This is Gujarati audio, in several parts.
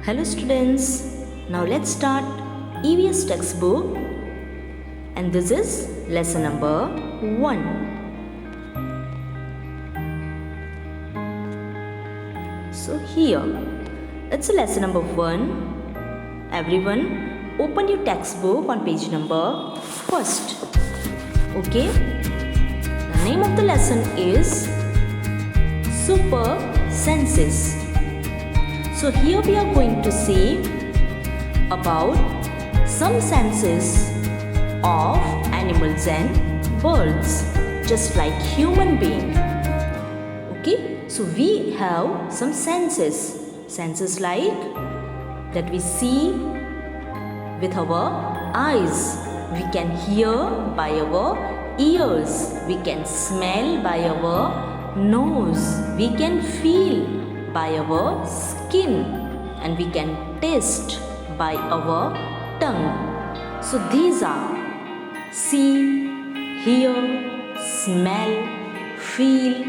Hello students, now let's start EVS textbook and this is lesson number 1. So here, it's lesson number 1. Everyone open your textbook on page number 1st. Okay, the name of the lesson is Super Senses. So here we are going to see about some senses of animals and birds, just like human being. Okay, so we have some senses like that we see with our eyes, we can hear by our ears, we can smell by our nose, we can feel by our skin, and we can taste by our tongue. So these are see, hear, smell, feel,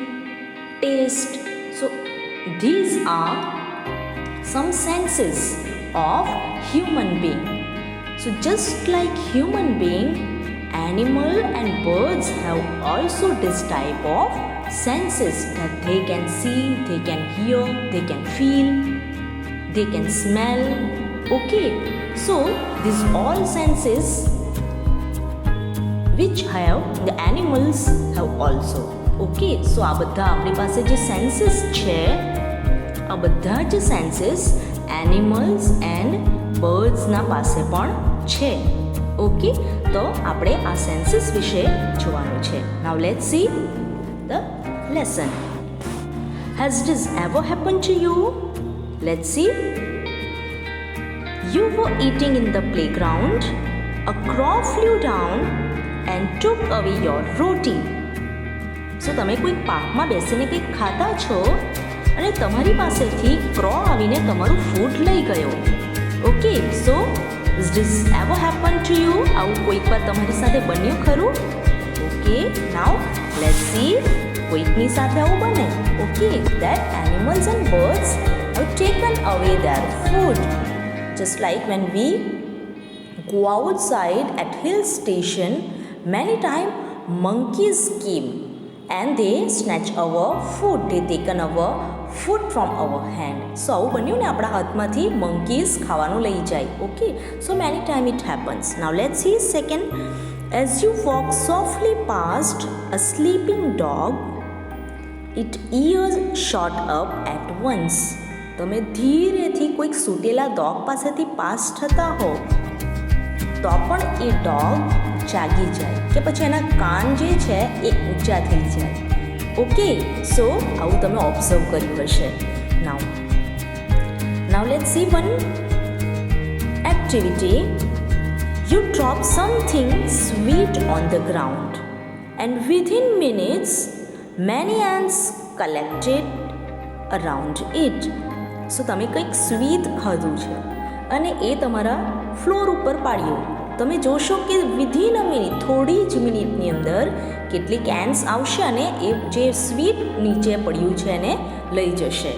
taste. So these are some senses of human being. So just like human being, animal and birds have also this type of senses that they can see, they can hear, they can feel, they can smell. Okay, so these all senses which have the animals have also. Okay, so આ બધા આપણી પાસે જે senses છે, આ બધા જ senses animals and birds ના પાસે પણ છે. Okay, તો આપણે આ senses વિશે જોવાનું છે. Now let's see the lesson. Has this ever happened to you? Let's see. You were eating in the playground. A crow flew down and took away your roti. So તમે કોઈ પાર્કમાં બેસીને કંઈક ખાતા છો અને તમારી પાસેથી ક્રો આવીને તમારું ફૂડ લઈ ગયો. Okay, so has this ever happened to you? આવું કોઈક વાર તમારી સાથે બન્યું ખરું? Okay, now let's see. કોઈકની સાથે આવું બને. Okay, that animals and birds have taken away their food. Just like when we go outside at hill station, many times monkeys came and they snatch our food. They taken our food from our hand. So આવું બન્યું ને આપણા હાથમાંથી monkeys ખાવાનું લઈ જાય. Okay, so many times it happens. Now let's see second. As you walk softly past a sleeping dog, its ears shot up at once. તમે ધીરેથી કોઈક સૂટેલા ડોગ પાસેથી પાસ થતા હો તો પણ એ ડોગ જાગી જાય કે પછી એના કાન જે છે એ ઊંચા થઈ જાય. ઓકે, સો આવું તમે ઓબ્ઝર્વ કર્યું હશે. Now let's see one activity. You drop something sweet on the ground and within minutes many ants collected around it. So તમે કંઈક સ્વીટ ખાધું છે અને એ તમારા ફ્લોર ઉપર પાડ્યું. તમે જોશો કે વિધિન અ મિનિટ, થોડી જ મિનિટની અંદર કેટલીક એન્ટ્સ આવશે અને એ જે સ્વીટ નીચે પડ્યું છે એને લઈ જશે.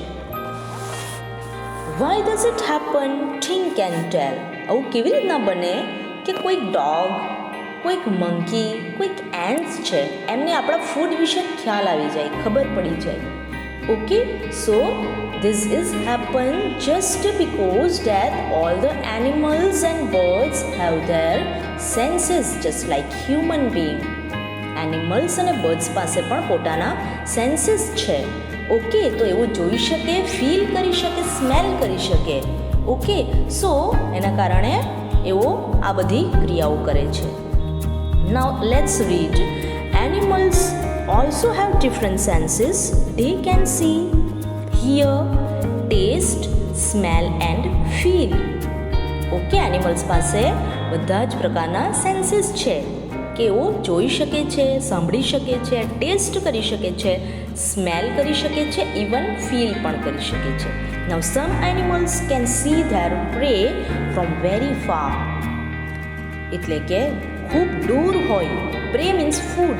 Why does it happen? Think and tell. આવું કેવી રીતના બને કે કોઈક ડોગ, કોઈક મંકી, કોઈક એન્ટ્સ છે એમને આપણા ફૂડ વિશે ખ્યાલ આવી જાય, ખબર પડી જાય. Okay, so this is happen just because that all the animals and birds have their senses just like human being. Animals અને birds પાસે પણ પોતાના senses છે. Okay, તો એવું જોઈ શકે, ફીલ કરી શકે, સ્મેલ કરી શકે. Okay, so એના કારણે એવો આ બધી ક્રિયાઓ કરે છે. Now let's read. Animals also have different senses. They can see, hear, taste, smell and feel. Okay, animals પાસે બધા જ પ્રકારના સેન્સીસ છે કે એઓ જોઈ શકે છે, સાંભળી શકે છે, ટેસ્ટ કરી શકે છે, સ્મેલ કરી શકે છે, ઇવન ફીલ પણ કરી શકે છે. Now some animals can see their prey from very far. એટલે કે ખૂબ દૂર હોય. પ્રે મીન્સ ફૂડ.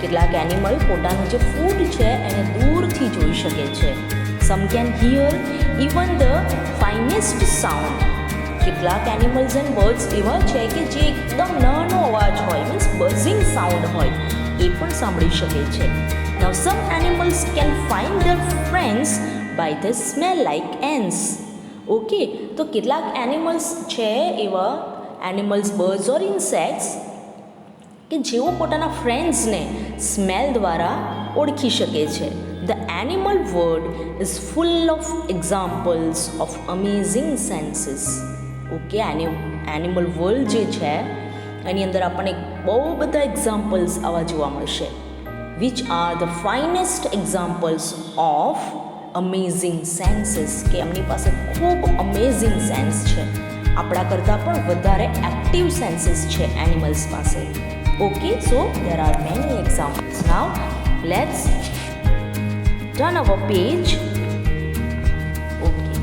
કેટલાક એનિમલ પોતાનું જે ફૂડ છે એને દૂરથી જોઈ શકે છે. Some can hear even the fine finest sound. કેટલાક એનિમલ્સ એન્ડ બર્ડ્સ એવા છે કે જે એકદમ નાનો અવાજ હોય, મીન્સ બઝિંગ સાઉન્ડ હોય, એ પણ સાંભળી શકે છે. Now some animals can find their friends by the smell like ants. Okay, તો કેટલાક એનિમલ્સ છે એવા એનિમલ્સ, બર્ડ્સ ઓર ઇન્સેક્ટ્સ કે જેઓ પોતાના ફ્રેન્ડ્સને સ્મેલ દ્વારા ઓળખી શકે છે. The animal world is full of examples of amazing senses. Okay, animal world જે છે એની અંદર આપણને બહુ બધા એક્ઝામ્પલ્સ આવા જોવા મળશે. Which are the finest examples of amazing senses, કે એમની પાસે ખૂબ અમેઝિંગ સેન્સ છે, આપણા કરતાં પણ વધારે એક્ટિવ સેન્સીસ છે એનિમલ્સ પાસે. Okay, so there are many examples. Now let's turn our page. Okay,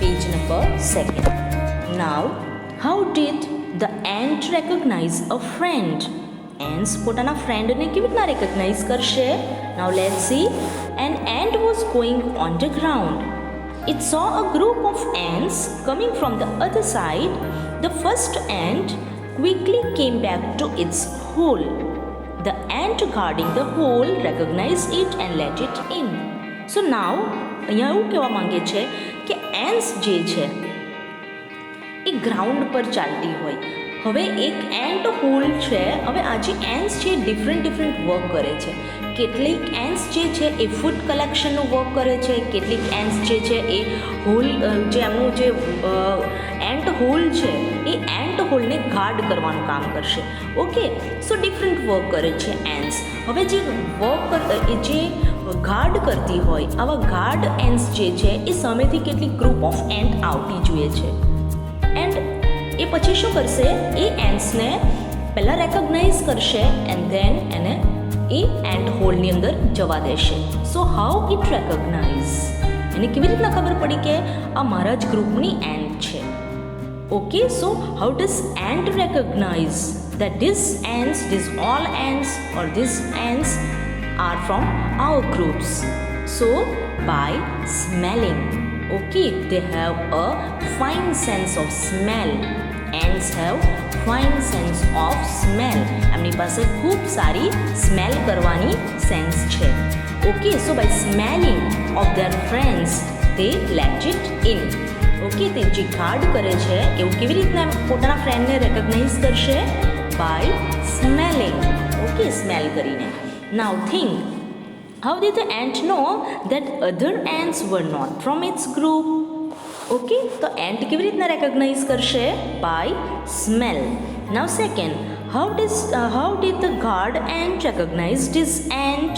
page number 2. Now, how did the ant recognize a friend? Ants પોતાના ફ્રેન્ડને કેવી રીતના રેકગ્નાઇઝ કરશે? Now let's see. An ant was going on the ground. It saw a group of ants coming from the other side. The first ant quickly came back to its hole. The ant guarding the hole recognized it and let it in. So now અહીંયા એવું કહેવા માંગે છે કે એન્ટ્સ જે છે એ ગ્રાઉન્ડ પર ચાલતી હોય. હવે એક એન્ટ હોલ છે. હવે આ જે એન્ટ્સ છે ડિફરન્ટ વર્ક કરે છે. કેટલીક એન્ટ્સ જે છે એ ફૂડ કલેક્શનનું વર્ક કરે છે, કેટલીક એન્ટ્સ જે છે એ હોલ, જે એમનું જે એન્ટ હોલ છે એ એન્ટ હોલને ગાર્ડ કરવાનું કામ કરશે. ઓકે, સો ડિફરન્ટ વર્ક કરે છે એન્ટ્સ. હવે જે જે ગાર્ડ કરતી હોય, આવા ગાર્ડ એન્ટ્સ જે છે એ સામેથી કેટલીક ગ્રુપ ઓફ એન્ટ આવતી જોઈએ છે. એન્ડ એ પછી શું કરશે? એ એન્ટ્સને પહેલાં રેકગ્નાઇઝ કરશે એન્ડ ધેન એને એ એન્ટ હોલની અંદર જવા દેશે. સો હાઉ ઇટ રેકગ્નાઇઝ, એને કેવી રીતના ખબર પડી કે આ મારા જ ગ્રુપની એન્ટ છે? Okay, so how does ant recognise that these all ants or these ants are from our groups? So by smelling. Okay, they have a fine sense of smell. Ants have fine sense of smell. એમની પાસે ખૂબ સારી સ્મેલ કરવાની સેન્સ છે. Okay, so by smelling of their friends they let it in. Okay, તે જે ગાર્ડ કરે છે એવું કેવી રીતના પોતાના ફ્રેન્ડને રેકગ્નાઇઝ કરશે? By smelling. ઓકે, સ્મેલ કરીને. નાઉ think, how did the ant know that other ants were not from its group? Okay, તો એન્ટ કેવી રીતના રેકગ્નાઇઝ કરશે? By smell. Now second, how did the guard ant recognize this ant?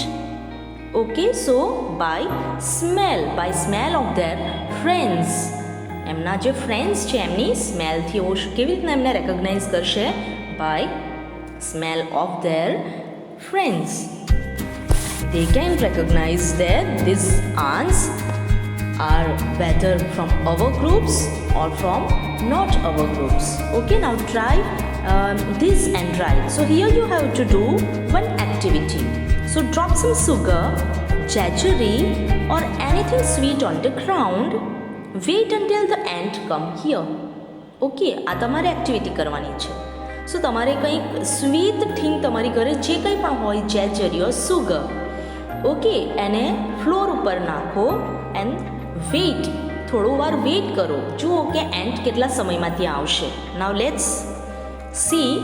Okay, so by smell of their friends. એમના જે ફ્રેન્ડ્સ છે એમની સ્મેલથી કેવી રીતના એમને રેકગ્નાઇઝ કરશે? By smell of their friends. They can recognize that these ants are whether from our groups or from not our groups. Okay, now try this and write. So here you have to do one activity. So drop some sugar, jaggery or anything sweet on the ground. Wait until the ant come here. Okay, આ તમારે એક્ટિવિટી કરવાની છે. સો તમારે કંઈક સ્વીટ થિંગ તમારી ઘરે જે કંઈ પણ હોય, જેજરી ઓર સુગર, ઓકે, એને ફ્લોર ઉપર નાખો એન્ડ વેઇટ, થોડું વાર વેઇટ કરો, જુઓ કે એન્ટ કેટલા સમયમાં ત્યાં આવશે. Now let's see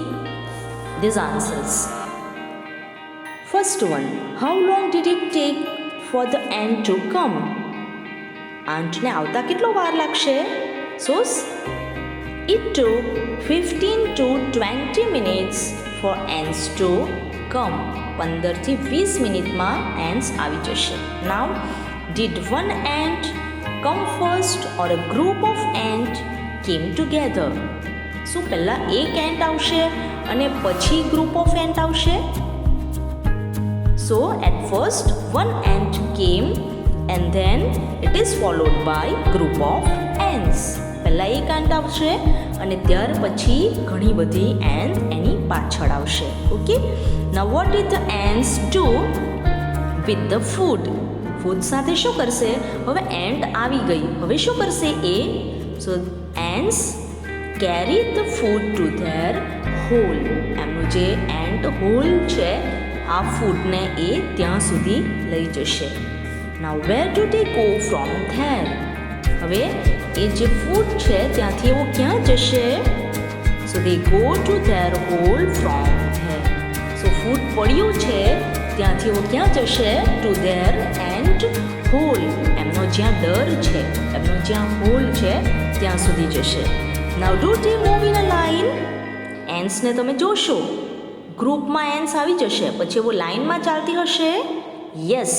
these answers. First one, how long did it take for the ant to come? આંટને આવતા કેટલો વાર લાગશે? સો it took 15 to 20 minutes for ants to come. 15 થી 20 મિનિટમાં ants આવી જશે. Now, did one ant come first or a group of ant came together? શું પહેલાં એક એન્ટ આવશે અને પછી ગ્રુપ ઓફ એન્ટ આવશે? So at first one ant came and then it is followed by group of ants. પહેલાં એક એન્ટ આવશે અને ત્યાર પછી ઘણી બધી એન્ટ એની પાછળ આવશે. Okay, now what did the ants do with the food? Food સાથે શું કરશે? હવે એન્ટ આવી ગઈ, હવે શું કરશે એ? So ants carry the food to their hole. એમનું જે એન્ટ હોલ છે આ ફૂડને એ ત્યાં સુધી લઈ જશે. Now where do they go from there? હવે એ જે ફૂડ છે ત્યાંથી એવો ક્યાં જશે? So they go to their hole from there. So food પડ્યું છે ત્યાંથી એવો ક્યાં જશે? To their and hole. એમનો જ્યાં દર છે, એમનો જ્યાં હોલ છે ત્યાં સુધી જશે. Now do they move in a line? એન્ટ્સને તમે જોશો ગ્રુપમાં એન્ટ્સ આવી જશે, પછી એવો લાઇનમાં ચાલતી હશે? Yes,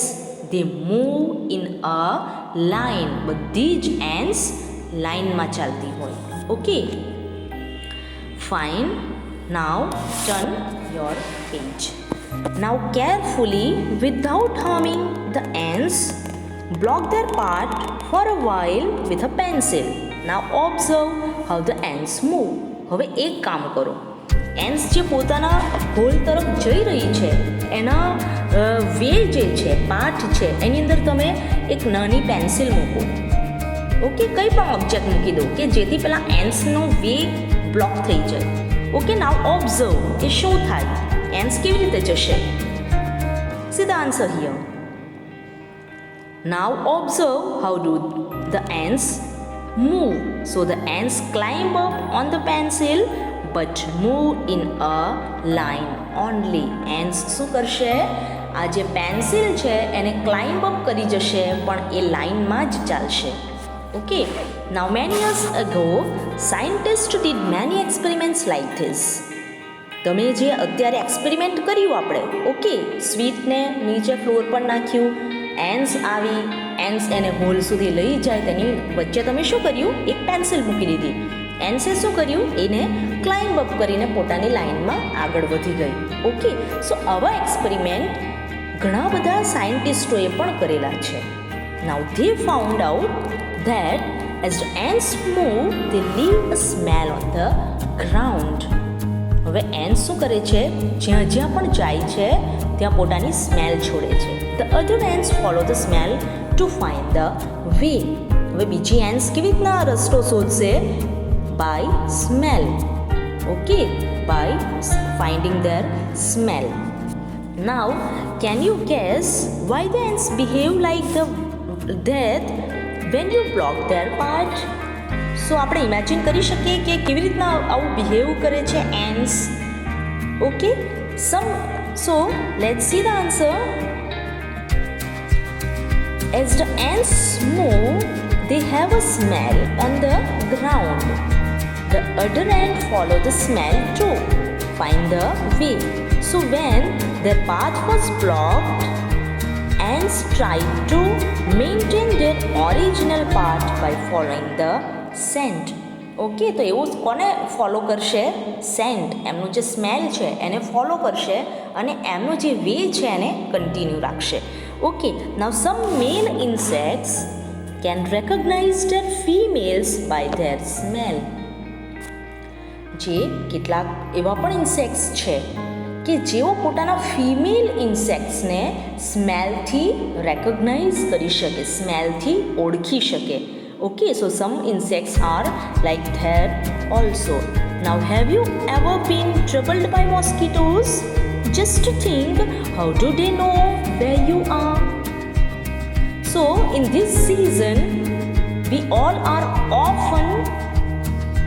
they move in a line. બધી જ એન્ટ્સ લાઇનમાં ચાલતી હોય. Okay, fine. Now turn your page. Now carefully, without harming the ants, block their path for a while with a pencil. Now observe how the ants move. હવે એક કામ કરો, એન્ટ્સ જે પોતાના હોલ તરફ જઈ રહી છે એના વે જે છે, પાથ છે, એની અંદર તમે એક નાની પેન્સિલ મૂકો. ઓકે, કંઈ પણ ઓબ્જેક્ટ મૂકી દો કે જેથી પેલા એન્ટ્સનો વે બ્લોક થઈ જાય. ઓકે, નાઉ ઓબ્ઝર્વ કે શું થાય, એન્ટ્સ કેવી રીતે જશે? See the answer here. Now observe how do the ants move. So the ants climb up on the pencil but move in a line only. Ants શું કરશે? આ જે પેન્સિલ છે એને ક્લાઇમ્બ અપ કરી જશે પણ એ લાઇનમાં જ ચાલશે. Okay, now many years ago scientists did many experiments like this. તમે જે અત્યારે એક્સપેરિમેન્ટ કર્યું આપણે, ઓકે, સ્વીટને નીચે ફ્લોર પર નાખ્યું, એન્ટ્સ આવી, એન્ટ્સ એને હોલ સુધી લઈ જાય, તેની વચ્ચે તમે શું કર્યું? એક પેન્સિલ મૂકી દીધી. એન્ટ્સે શું કર્યું? એને ક્લાઇમ્બ અપ કરીને પોતાની લાઇનમાં આગળ વધી ગઈ. ઓકે, સો આવા એક્સપેરિમેન્ટ ઘણા બધા સાયન્ટિસ્ટોએ પણ કરેલા છે. Now they found out that as the ants move, they leave a smell on the ground. હવે એન્ટ્સ શું કરે છે? જ્યાં જ્યાં પણ જાય છે ત્યાં પોતાની સ્મેલ છોડે છે. The other ants follow the smell to find the way. હવે બીજી એન્ટ્સ કેવી રીતના રસ્તો શોધશે? by smell. Okay, by finding their smell. Now, can you guess why the ants behave like that when you block their path? સો આપણે ઇમેજિન કરી શકીએ કે કેવી રીતના આવું બિહેવ કરે છે ants. Okay, so let's see the answer. As the ants move, they have a smell on the ground. The other ant follow the smell to find the way. So when their path was blocked, ants tried to maintain their original path by following the scent. Okay, તો એવું કોને ફોલો કરશે? સેન્ટ. એમનું જે સ્મેલ છે એને ફોલો કરશે અને એમનો જે વે છે એને કન્ટિન્યુ રાખશે. Okay, now some male insects can recognize their females by their smell. જે કેટલાક એવા પણ ઇન્સેક્ટ્સ છે કે જેઓ પોતાના ફિમેલ ઇન્સેક્ટ્સને સ્મેલથી રેકગ્નાઇઝ કરી શકે, સ્મેલથી ઓળખી શકે. Okay, so some insects are like that also. Now, have you ever been troubled by mosquitoes? Just to think, how do they know where you are? So, in this season, we all are often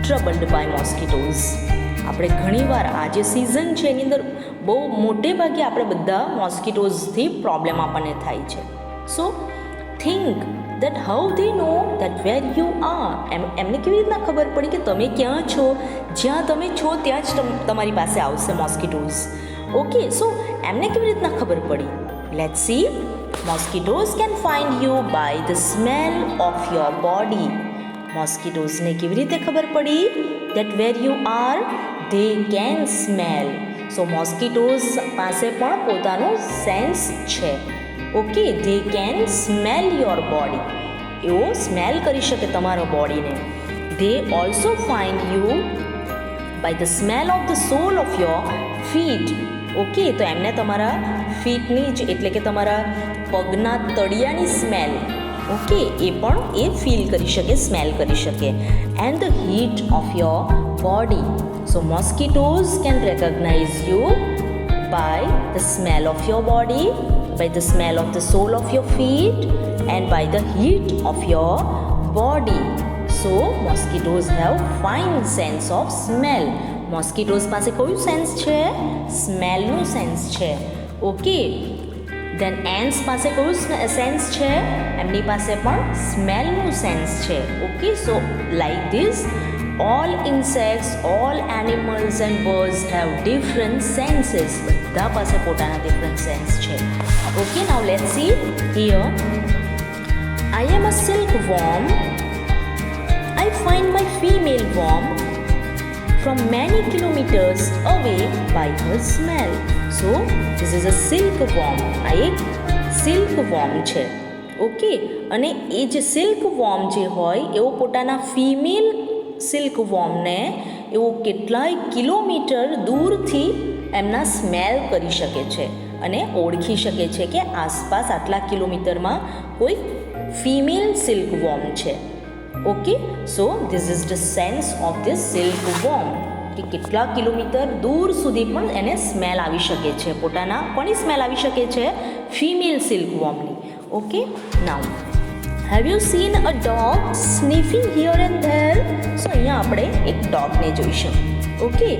troubled by mosquitoes. આપણે ઘણીવાર આ જે સિઝન છે એની અંદર બહુ મોટે ભાગે આપણે બધા મોસ્કિટોઝથી પ્રોબ્લેમ આપણને થાય છે. સો think that how they know that where you are. એમને કેવી રીતના ખબર પડી કે તમે ક્યાં છો? જ્યાં તમે છો ત્યાં જ તમારી પાસે આવશે મોસ્કિટોઝ. ઓકે, સો એમને કેવી રીતના ખબર પડી? Let's see. Mosquitoes can find you by the smell of your body. મોસ્કિટોઝને કેવી રીતે ખબર પડી? that where you are, they can smell. So mosquitoes પાસે પણ પોતાનું સેન્સ છે. Okay, they can smell your body. એવો સ્મેલ કરી શકે તમારા બોડીને. they also find you by the smell of the sole of your feet. Okay, તો એમને તમારા ફીટની જ એટલે કે તમારા પગના તળિયાની સ્મેલ, ઓકે, એ પણ એ ફીલ કરી શકે, સ્મેલ કરી શકે. And the heat of your body. So mosquitoes can recognize you by the smell of your body, by the smell of the sole of your feet, and by the heat of your body. So mosquitoes have fine sense of smell. Mosquitoes પાસે કયું સેન્સ છે? સ્મેલનું સેન્સ છે. ઓકે, દેન એન્ટ્સ પાસે કયું સેન્સ છે? એમની પાસે પણ સ્મેલનું સેન્સ છે. Okay, so like this all insects, all animals and birds have different senses. બધા પાસે પોતાના different sense છે. Okay, now let's see here. I am a silkworm. I find my female worm from many kilometers away by her smell. So this is a silkworm. આ એક silkworm છે. ઓકે, અને એ જે silkworm જે હોય એવો પોતાના ફિમેલ સિલ્કવોર્મને એવું કેટલાય કિલોમીટર દૂરથી એમના સ્મેલ કરી શકે છે અને ઓળખી શકે છે કે આસપાસ આટલા કિલોમીટરમાં કોઈ ફિમેલ સિલ્કવોર્મ છે. Okay, so this is the sense of this silkworm કે કેટલા કિલોમીટર દૂર સુધી પણ એને સ્મેલ આવી શકે છે, પોતાના કોની સ્મેલ આવી શકે છે? ફિમેલ સિલ્કવોર્મની. Okay, now have you seen a dog sniffing here and there? So અહીંયા આપણે એક ડોગને જોઈશું. ઓકે,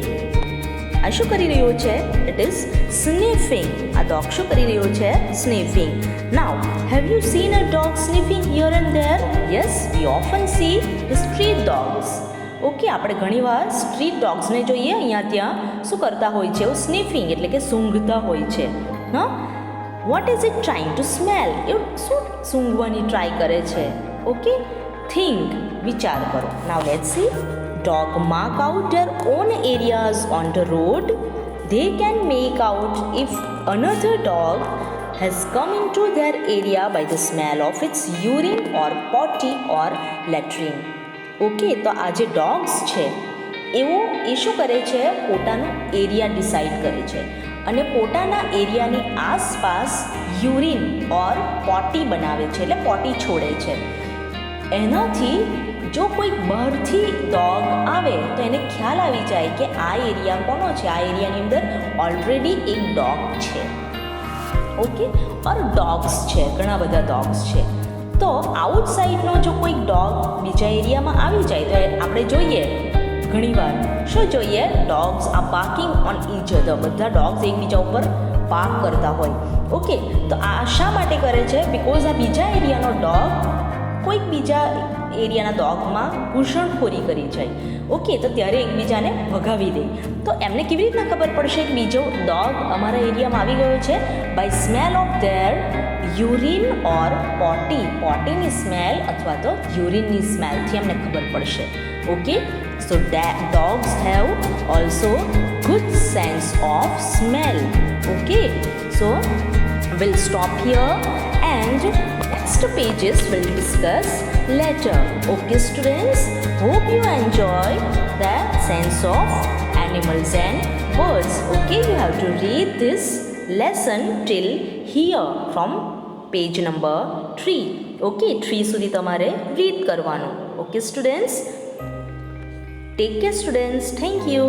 આ શું કરી રહ્યો છે? It is sniffing. આ ડોગ શું કરી રહ્યો છે? Sniffing. Now have you seen a dog sniffing here and there? Yes, we often see the street dogs. Okay, આપણે ઘણીવાર સ્ટ્રીટ ડોગ્સને જોઈએ, અહીંયા ત્યાં શું કરતા હોય છે? એવું સ્નિફિંગ એટલે કે સૂંઘતા હોય છે. હા, what is it trying to smell? એ શું સૂંઘવાની ટ્રાય કરે છે? ઓકે, થિંક, વિચાર કરો. Now let's see. Dog mark out their on areas on the road. They can make out if another dog has come into their area by the smell of its urine or potty or latrine. Okay, તો આ જે ડોગ્સ છે એ શું કરે છે? પોતાનો એરિયા ડિસાઇડ કરે છે અને પોતાના એરિયાની આસપાસ યુરિન ઓર પોટી બનાવે છે, એટલે પોટી છોડે છે. એનાથી જો કોઈ બહારથી ડોગ આવે તો એને ખ્યાલ આવી જાય કે આ એરિયા કોનો છે, આ એરિયાની અંદર ઓલરેડી એક ડોગ છે. ઓકે, ઓર ડોગ્સ છે, ઘણા બધા ડોગ્સ છે. તો આઉટસાઇડનો જો કોઈ ડોગ બીજા એરિયામાં આવી જાય તો આપણે જોઈએ ઘણીવાર શું જોઈએ? ડોગ્સ આ પાર્કિંગ ઓન ઈચ અધર. બધા ડોગ્સ એકબીજા ઉપર પાર્ક કરતા હોય. ઓકે, તો આ શા માટે કરે છે? બિકોઝ આ બીજા એરિયાનો ડોગ કોઈક બીજા એરિયાના ડોગમાં ઘૂસણખોરી કરી જાય. ઓકે, તો ત્યારે એકબીજાને ભગાવી દે. તો એમને કેવી રીતના ખબર પડશે કે બીજો ડોગ અમારા એરિયામાં આવી ગયો છે? By smell of their urine or potty. પોટીની સ્મેલ અથવા તો યુરિનની સ્મેલથી અમને ખબર પડશે. Okay, so dogs have also good sense of smell. Okay, so we'll stop here and next pages we'll discuss later. Okay students, hope you enjoy that sense of animals and birds. Okay, you have to read this lesson till here from page number 3. Okay, 3 સુધી તમારે read કરવાનું. Okay students, take care students. Thank you.